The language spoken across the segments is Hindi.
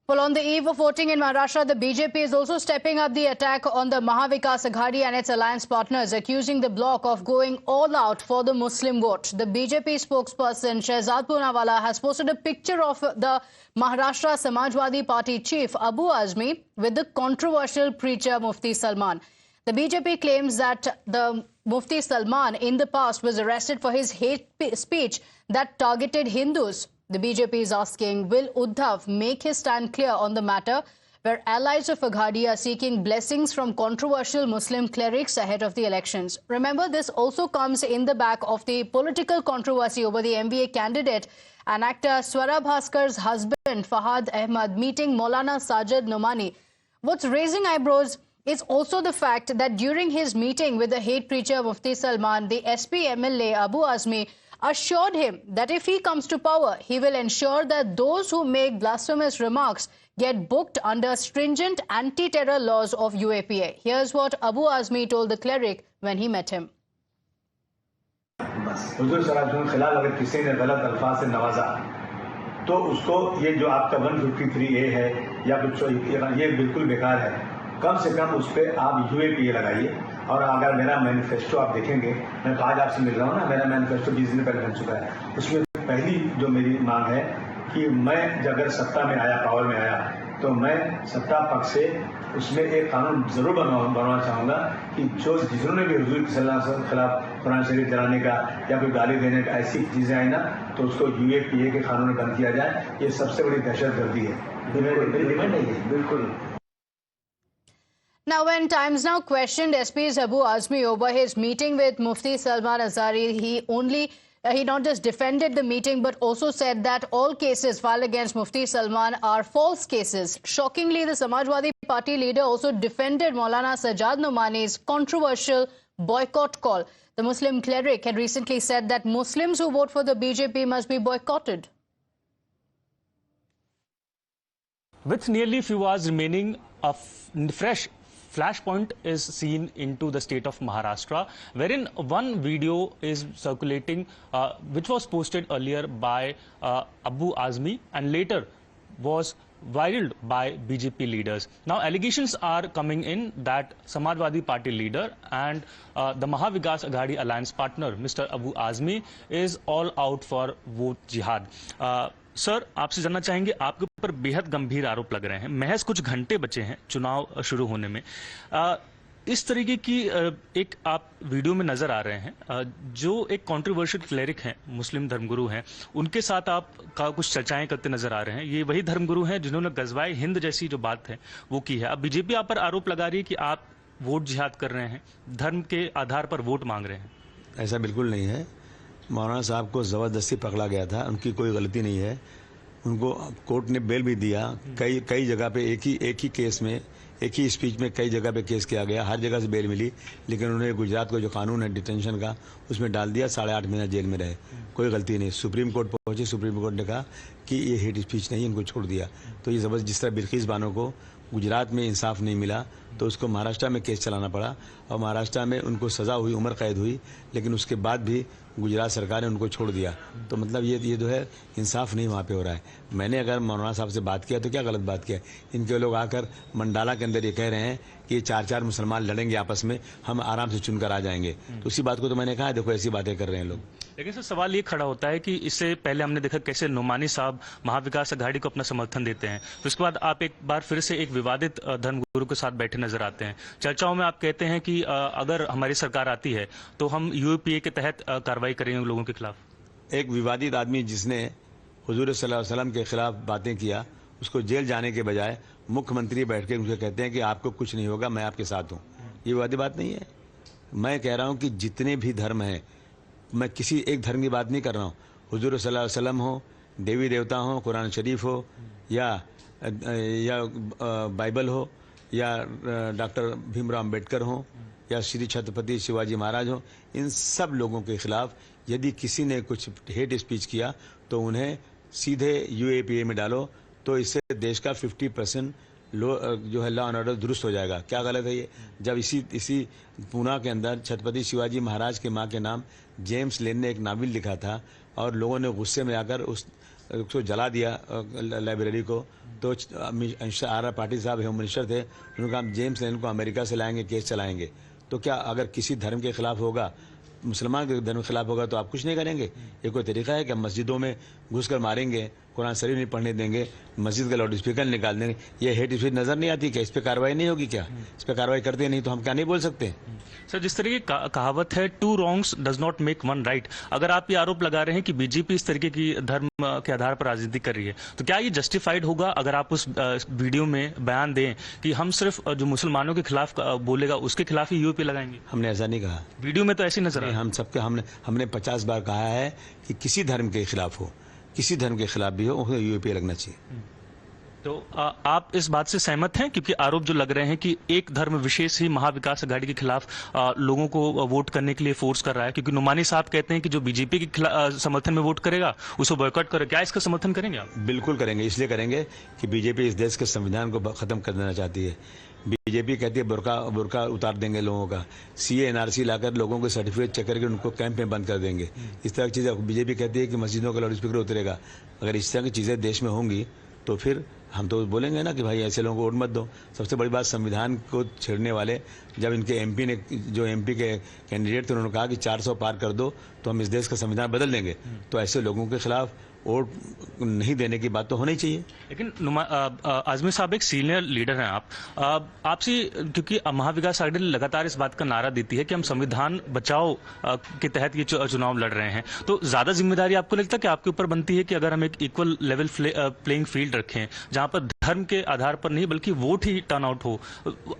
Well, on the eve of voting in Maharashtra, the BJP is also stepping up the attack on the Mahavikas Aghadi and its alliance partners, accusing the bloc of going all out for the Muslim vote. The BJP spokesperson Shehzad Poonawalla has posted a picture of the Maharashtra Samajwadi Party chief Abu Azmi with the controversial preacher Mufti Salman. The BJP claims that the Mufti Salman in the past was arrested for his hate speech that targeted Hindus. The BJP is asking, will Uddhav make his stand clear on the matter, where allies of Aghadi are seeking blessings from controversial Muslim clerics ahead of the elections? Remember, this also comes in the back of the political controversy over the MBA candidate and actor Swara Bhaskar's husband, Fahad Ahmad, meeting Maulana Sajid Nomani. What's raising eyebrows is also the fact that during his meeting with the hate preacher Mufti Salman, the SP MLA Abu Azmi assured him that if he comes to power, he will ensure that those who make blasphemous remarks get booked under stringent anti-terror laws of UAPA. Here's what Abu Azmi told the cleric when he met him. हुजूर सल्लल्लाहु अलैहि वसल्लम के खिलाफ अगर किसी ने गलत अल्फाज से नवाजा तो उसको ये जो आपका 153A है या कुछ ये बिल्कुल बेकार है। कम से कम उस पर आप UAPA लगाइए। और अगर मेरा मैनिफेस्टो आप देखेंगे, मैं तो आज आपसे मिल रहा हूँ ना, मेरा मैनिफेस्टो 20 दिन पहले बन चुका है। उसमें पहली जो मेरी मांग है कि मैं अगर सत्ता में आया, पावर में आया, तो मैं सत्ता पक्ष से उसमें एक कानून जरूर बनवाना चाहूँगा कि जो जिन्होंने भी हुजूर सल्लल्लाहु अलैहि वसल्लम के खिलाफ कुरान शरीफ जलाने का या कोई गाली देने का ऐसी चीज़ें आई ना, तो उसको UAPA के कानून में बंद किया जाए। ये सबसे बड़ी दहशतगर्दी है। मेरी डिमांड है, बिल्कुल। Now, when Times Now questioned SP's Abu Azmi over his meeting with Mufti Salman Azhari, he not just defended the meeting but also said that all cases filed against Mufti Salman are false cases. Shockingly, the Samajwadi Party leader also defended Maulana Sajid Nomani's controversial boycott call. The Muslim cleric had recently said that Muslims who vote for the BJP must be boycotted. With nearly few hours remaining, a fresh flashpoint is seen into the state of Maharashtra, wherein one video is circulating, which was posted earlier by Abu Azmi and later was viral by BJP leaders. Now, allegations are coming in that Samajwadi Party leader and the Mahavikas Aghadi alliance partner, Mr. Abu Azmi, is all out for vote jihad. Sir, आपसे जानना चाहेंगे, आपके ऊपर बेहद गंभीर आरोप लग रहे हैं। महज कुछ घंटे बचे हैं चुनाव शुरू होने में। इस तरीके की एक आप वीडियो में नजर आ रहे हैं, जो एक कंट्रोवर्शियल क्लेरिक हैं, मुस्लिम धर्मगुरु हैं, उनके साथ आप का कुछ चर्चाएं करते नजर आ रहे हैं। ये वही धर्मगुरु हैं जिन्होंने गजवाए हिंद जैसी जो बात है वो की है। अब बीजेपी आप पर आरोप लगा रही है कि आप वोट जिहाद कर रहे हैं, धर्म के आधार पर वोट मांग रहे हैं। ऐसा बिल्कुल नहीं है। मौलाना साहब को ज़बरदस्ती पकड़ा गया था, उनकी कोई गलती नहीं है। उनको कोर्ट ने बेल भी दिया। कई जगह पे एक ही केस में, एक ही स्पीच में कई जगह पे केस किया गया, हर जगह से बेल मिली, लेकिन उन्होंने गुजरात का जो कानून है डिटेंशन का, उसमें डाल दिया। 8.5 महीना जेल में रहे, कोई गलती नहीं। सुप्रीम कोर्ट पहुंचे, सुप्रीम कोर्ट ने कहा कि ये हेट स्पीच नहीं, इनको छोड़ दिया। तो ये जबरदस्त, जिस तरह बिल्किस बानो को गुजरात में इंसाफ नहीं मिला तो उसको महाराष्ट्र में केस चलाना पड़ा और महाराष्ट्र में उनको सज़ा हुई, उम्र कैद हुई, लेकिन उसके बाद भी गुजरात सरकार ने उनको छोड़ दिया। तो मतलब ये जो है इंसाफ नहीं वहाँ पे हो रहा है। मैंने अगर मौलाना साहब से बात किया तो क्या गलत बात किया? इनके लोग आकर मंडाला के अंदर ये कह रहे हैं कि 4 मुसलमान लड़ेंगे आपस में, हम आराम से चुनकर आ जाएंगे। तो उसी बात को तो मैंने कहा, देखो ऐसी बातें कर रहे हैं लोग। लेकिन सर, सवाल ये खड़ा होता है कि इससे पहले हमने देखा कैसे नोमानी साहब महाविकास अघाड़ी को अपना समर्थन देते हैं, तो इसके बाद आप एक बार फिर से एक विवादित धर्मगुरु के साथ बैठे नजर आते हैं। चर्चाओं में आप कहते हैं कि अगर हमारी सरकार आती है तो हम UAPA के तहत कार्रवाई करेंगे उन लोगों के खिलाफ। एक विवादित आदमी जिसने हुजूर सल्लल्लाहु अलैहि वसल्लम के खिलाफ बातें किया, उसको जेल जाने के बजाय मुख्यमंत्री बैठ के उनसे कहते हैं कि आपको कुछ नहीं होगा, मैं आपके साथ हूँ। ये विवादित बात नहीं है। मैं कह रहा हूँ कि जितने भी धर्म हैं, मैं किसी एक धर्म की बात नहीं कर रहा हूँ। हुजूर सल्लल्लाहु अलैहि वसल्लम हो, देवी देवता हो, कुरान शरीफ हो, या बाइबल हो, या डॉक्टर भीमराव अम्बेडकर हो, या श्री छत्रपति शिवाजी महाराज हो, इन सब लोगों के खिलाफ यदि किसी ने कुछ हेट स्पीच किया तो उन्हें सीधे UAPA में डालो। तो इससे देश का 50% जो है लॉ एंड ऑर्डर दुरुस्त हो जाएगा। क्या गलत है ये? जब इसी पूना के अंदर छत्रपति शिवाजी महाराज के माँ के नाम जेम्स लेन ने एक नावल लिखा था और लोगों ने गुस्से में आकर उस उसको जला दिया लाइब्रेरी को, तो आर पाटिल साहब होम मिनिस्टर थे, उन्होंने कहा जेम्स लेन को अमेरिका से लाएंगे, केस चलाएंगे। तो क्या अगर किसी धर्म के खिलाफ होगा, मुसलमान के धर्म के खिलाफ होगा, तो आप कुछ नहीं करेंगे? ये कोई तरीका है कि हम मस्जिदों में घुसकर मारेंगे, कुरान शरीफ नहीं पढ़ने देंगे, मस्जिद का लाउड स्पीकर निकाल देंगे? ये हेट स्पीच नजर नहीं आती क्या? इस पर कार्रवाई नहीं होगी क्या? इस पर कार्रवाई करते नहीं तो हम क्या नहीं बोल सकते? सर, जिस तरह की कहावत है, 2 wrongs does not make 1 right, अगर आप ये आरोप लगा रहे हैं कि बीजेपी इस तरीके की धर्म के आधार पर राजनीति कर रही है, तो क्या ये जस्टिफाइड होगा अगर आप उस वीडियो में बयान दें कि हम सिर्फ जो मुसलमानों के खिलाफ बोलेगा उसके खिलाफ ही यूपी लगाएंगे? हमने ऐसा नहीं कहा, वीडियो में तो ऐसी नजर हम सबके हमने 50 बार कहा है कि किसी धर्म के खिलाफ हो, किसी धर्म के खिलाफ भी हो, उसे यूपी लगना चाहिए। तो आप इस बात से सहमत हैं? क्योंकि आरोप जो लग रहे हैं कि एक धर्म विशेष ही महाविकास अघाड़ी के खिलाफ लोगों को वोट करने के लिए फोर्स कर रहा है, क्योंकि नुमानी साहब कहते हैं कि जो बीजेपी के समर्थन में वोट करेगा उसे बॉयकॉट करे। क्या इसका समर्थन करेंगे आप? बिल्कुल करेंगे, इसलिए करेंगे कि बीजेपी इस देश के संविधान को खत्म कर देना चाहती है। बीजेपी कहती है बुर्का उतार देंगे लोगों का, सीए एनआरसी लाकर लोगों को सर्टिफिकेट चेक करके उनको कैंप में बंद कर देंगे, इस तरह की चीज़ें। बीजेपी कहती है कि मस्जिदों का लाउड स्पीकर उतरेगा। अगर इस तरह की चीज़ें देश में होंगी तो फिर हम तो बोलेंगे ना कि भाई ऐसे लोगों को वोट मत दो। सबसे बड़ी बात, संविधान को छेड़ने वाले, जब इनके एमपी ने, जो एमपी के कैंडिडेट थे, उन्होंने कहा कि 400 पार कर दो तो हम इस देश का संविधान बदल देंगे, तो ऐसे लोगों के खिलाफ वोट नहीं देने की बात तो होनी चाहिए। लेकिन आजमी साहब एक सीनियर लीडर हैं आपसे, क्योंकि महाविकास अघाड़ी लगातार इस बात का नारा देती है कि हम संविधान बचाओ के तहत ये चुनाव लड़ रहे हैं, तो ज्यादा जिम्मेदारी आपको लगता है कि आपके ऊपर बनती है कि अगर हम एक इक्वल लेवल प्लेइंग फील्ड रखें जहां पर धर्म के आधार पर नहीं बल्कि वोट ही टर्न आउट हो?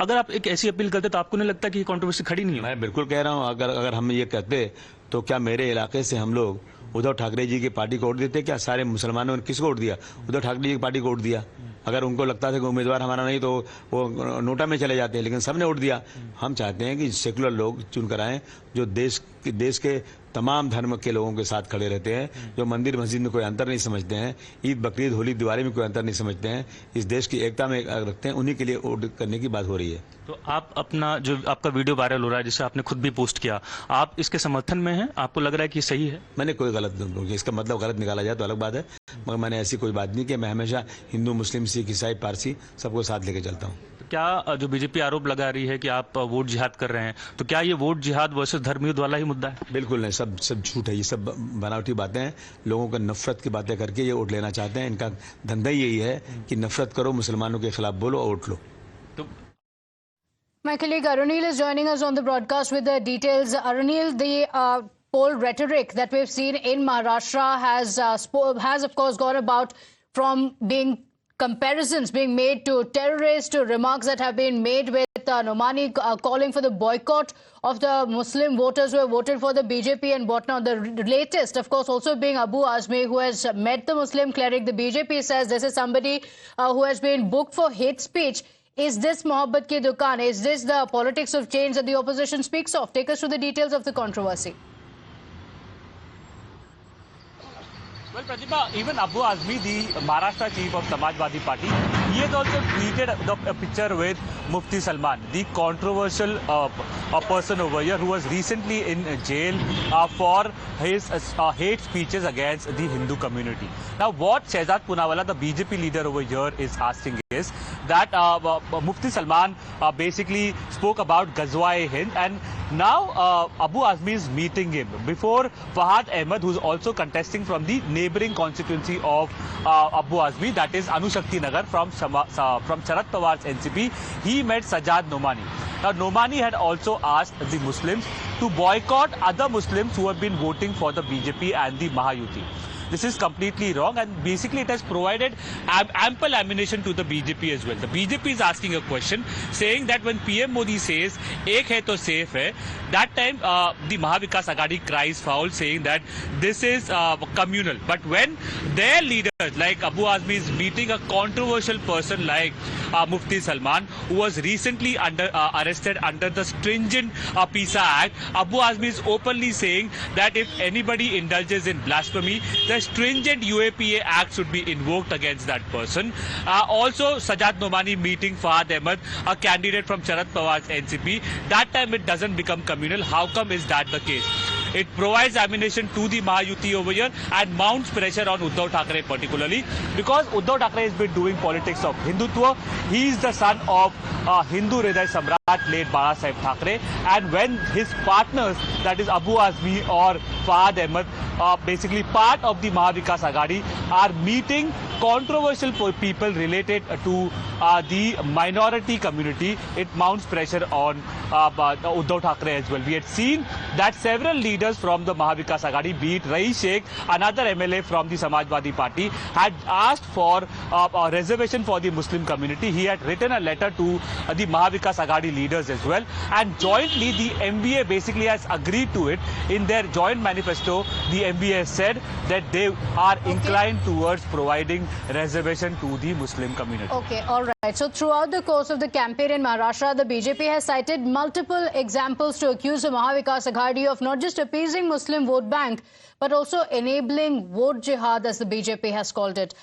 अगर आप एक ऐसी अपील करते तो आपको नहीं लगता कि ये कंट्रोवर्सी खड़ी नहीं है? मैं बिल्कुल कह रहा हूँ, अगर हम ये कहते तो क्या मेरे इलाके से हम लोग उद्धव ठाकरे जी की पार्टी को वोट देते? क्या सारे मुसलमानों ने किसको वोट दिया? उद्धव ठाकरे जी की पार्टी को वोट दिया। अगर उनको लगता था कि उम्मीदवार हमारा नहीं तो वो नोटा में चले जाते हैं, लेकिन सबने वोट दिया। हम चाहते हैं कि सेकुलर लोग चुनकर आए, जो देश के तमाम धर्म के लोगों के साथ खड़े रहते हैं, जो मंदिर मस्जिद में कोई अंतर नहीं समझते हैं, ईद बकरीद होली दिवाली में कोई अंतर नहीं समझते हैं, इस देश की एकता में रखते हैं, उन्हीं के लिए वोट करने की बात हो रही है। तो आप अपना जो आपका वीडियो वायरल हो रहा है, जिसे आपने खुद भी पोस्ट किया, आप इसके समर्थन में हैं? आपको लग रहा है कि सही है? मैंने कोई गलत, इसका मतलब गलत निकाला जाए तो अलग बात है, मगर मैंने ऐसी कोई बात नहीं की। मैं हमेशा हिंदू, मुस्लिम, सिख, ईसाई, पारसी सबको साथ लेके चलता हूँ। क्या जो बीजेपी आरोप लगा रही है कि आप वोट जिहाद कर रहे हैं, तो क्या ये वोट जिहाद वर्सेस धर्मयुद्ध वाला ही मुद्दा है? बिल्कुल नहीं, सब झूठ है, ये सब बनावटी बातें हैं। लोगों को नफरत की बातें करके ये वोट लेना चाहते हैं। इनका धंधा यही है कि नफरत करो, मुसलमानों के खिलाफ बोलो और vote low. My colleague Arunil is joining us on the broadcast with the details. Arunil, the poll rhetoric that we've seen in Maharashtra has of course gone about from being comparisons being made to terrorists, to remarks that have been made with Nomani calling for the boycott of the Muslim voters who have voted for the BJP and whatnot. The latest, of course, also being Abu Azmi, who has met the Muslim cleric. The BJP says this is somebody who has been booked for hate speech. Is this Mohabbat ki dukaan? Is this the politics of change that the opposition speaks of? Take us through the details of the controversy. Well, Pratibha, even Abu Azmi, the Maharashtra chief of Samajwadi Party, he has also tweeted a picture with Mufti Salman, the controversial person over here who was recently in jail for his hate speeches against the Hindu community. Now, what Shehzad Poonawalla, the BJP leader over here, is asking is that Mufti Salman basically spoke about Ghazwa-e-Hind, and now Abu Azmi is meeting him before Fahad Ahmed, who is also contesting from the neighboring constituency of Abu Azmi, that is Anushakti Nagar from Sharad Pawar's NCP. He met Sajjad Nomani. Now, Nomani had also asked the Muslims to boycott other Muslims who have been voting for the BJP and the Mahayuti. This is completely wrong, and basically it has provided ample ammunition to the BJP as well. The BJP is asking a question saying that when PM Modi says "Ek hai to safe hai," that time the Mahavikas Aghadi cries foul, saying that this is communal. But when their leaders like Abu Azmi is meeting a controversial person like Mufti Salman, who was recently arrested under the stringent PISA Act, Abu Azmi is openly saying that if anybody indulges in blasphemy, the stringent UAPA Act should be invoked against that person. Also, Sajjad Nomani meeting Fahad Ahmed, a candidate from Sharad Pawar's NCP. That time it doesn't become communal. How come is that the case? it provides ammunition to the Mahayuti over here and mounts pressure on Uddhav Thackeray particularly, because Uddhav Thackeray has been doing politics of Hindutva. He is the son of Hindu Hriday Samrat late Bala Sahib Thackeray, and when his partners, that is Abu Azmi or Fahad Ahmed, basically part of the Mahavikas Aghadi, are meeting controversial people related to the minority community, it mounts pressure on Uddhav Thackeray as well. We had seen that several leaders from the Mahavikas Aghadi, be it Raees Sheikh, another MLA from the Samajwadi Party, had asked for a reservation for the Muslim community. He had written a letter to the Mahavikas Aghadi leaders as well, and jointly the MBA basically has agreed to it. In their joint manifesto, the MBA has said that they are inclined towards providing reservation to the Muslim community. Okay, all right. So throughout the course of the campaign in Maharashtra, the BJP has cited multiple examples to accuse the Mahavikas Aghadi of not just appeasing Muslim vote bank, but also enabling vote jihad, as the BJP has called it.